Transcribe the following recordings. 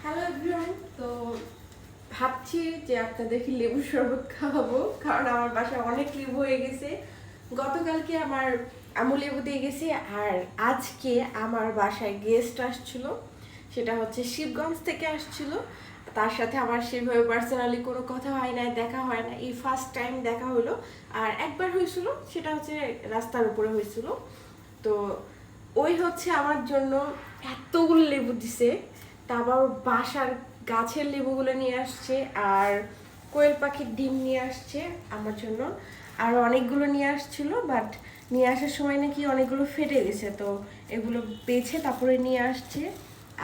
Hello everyone. তো ভাবছি যে আপনাদেরকে লেবু শরবত খাওয়াবো, কারণ আমার বাসায় অনেক লেবু হয়ে গেছে। গতকালকে আমার আম্মু লেবু দিয়ে গেছে, আর আজকে আমার বাসায় গেস্ট আসছিল। সেটা হচ্ছে শিবগঞ্জ থেকে আসছিল। তার সাথে আমার সেভাবে পার্সোনালি কোনো কথা হয় না, দেখা হয় না, এই ফার্স্ট টাইম দেখা হলো। আর একবার হয়েছিল, সেটা হচ্ছে রাস্তার উপরে হয়েছিল। তো ওই হচ্ছে আমার জন্য এতগুলো লেবু দিছে, তারপর বাসার গাছের লেবুগুলো নিয়ে আসছে, আর কোয়েল পাখির ডিম নিয়ে আসছে আমার জন্য। আর অনেকগুলো নিয়ে আসছিল, বাট নিয়ে আসার সময় নাকি অনেকগুলো ফেটে গেছে, তো এগুলো বেছে তারপরে নিয়ে আসছে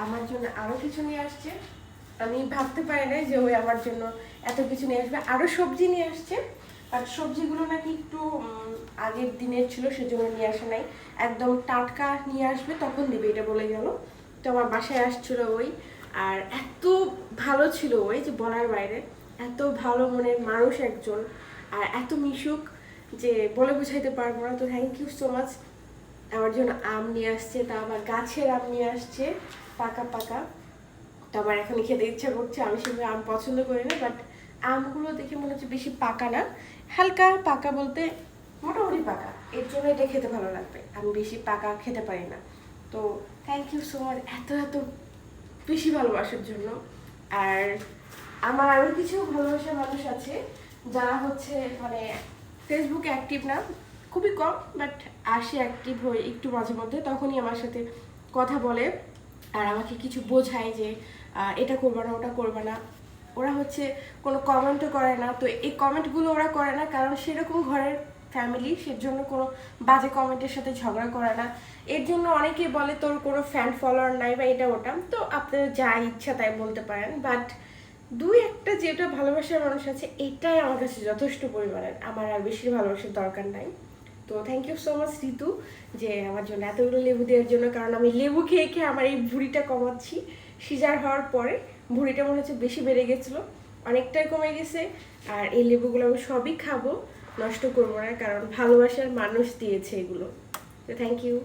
আমার জন্য। আরও কিছু নিয়ে আসছে, আমি ভাবতে পারি না যে ওই আমার জন্য এত কিছু নিয়ে আসবে। আরও সবজি নিয়ে আসছে, বাট সবজিগুলো নাকি একটু আগের দিনের ছিল, সেজন্য নিয়ে আসে নাই। একদম টাটকা নিয়ে আসবে তখন দিবে, এটা বলে গেল। তো আমার বাসায় আসছিল ওই, আর এত ভালো ছিল ওই যে বলার বাইরে। এত ভালো মনের মানুষ একজন, আর এত মিশুক যে বলে বুঝাইতে পারবো না। তো থ্যাংক ইউ সো মাচ। আমার জন্য আম নিয়ে আসছে, তা আবার গাছের আম নিয়ে আসছে, পাকা পাকা। তো আমার এখন খেতে ইচ্ছা করছে। আমি সেভাবে আম পছন্দ করি না, বাট আমগুলো দেখে মনে হচ্ছে বেশি পাকা না, হালকা পাকা বলতে মোটামুটি পাকা, এর জন্য এটা খেতে ভালো লাগবে। আমি বেশি পাকা খেতে পারি না। তো থ্যাংক ইউ সো মাচ এত এত বেশি ভালোবাসার জন্য। আর আমার আরও কিছু ভালোবাসার মানুষ আছে যারা হচ্ছে মানে ফেসবুকে অ্যাক্টিভ না, খুবই কম, বাট আসে অ্যাক্টিভ হয়ে একটু মাঝে মধ্যে, তখনই আমার সাথে কথা বলে আর আমাকে কিছু বোঝায় যে এটা করবে না, ওটা করবে না। ওরা হচ্ছে কোনো কমেন্টও করে না। তো এই কমেন্টগুলো ওরা করে না কারণ সেরকম ঘরের ফ্যামিলি, সেজন্য কোনো বাজে কমেন্টের সাথে ঝগড়া করে না। এর জন্য অনেকেই বলে তোর কোনো ফ্যান ফলোয়ার নাই বা এটা ওটা। তো আপনারা যা ইচ্ছা তাই বলতে পারেন, বাট দুই একটা যেটা ভালোবাসার মানুষ আছে, এটাই আমার কাছে যথেষ্ট পরিমাণের। আমার আর বেশি ভালোবাসার দরকার নাই। তো থ্যাংক ইউ সো মাচ ঋতু, যে আমার জন্য এতগুলো লেবু দেওয়ার জন্য। কারণ আমি লেবু খেয়ে খেয়ে আমার এই ভুঁড়িটা কমাচ্ছি। সিজার হওয়ার পরে ভুঁড়িটা মনে হচ্ছে বেশি বেড়ে গেছিলো, অনেকটাই কমে গেছে। আর এই লেবুগুলো আমি সবই খাবো, নষ্ট করবো না, কারণ ভালোবাসার মানুষ দিয়েছে এগুলো। তো থ্যাংক ইউ।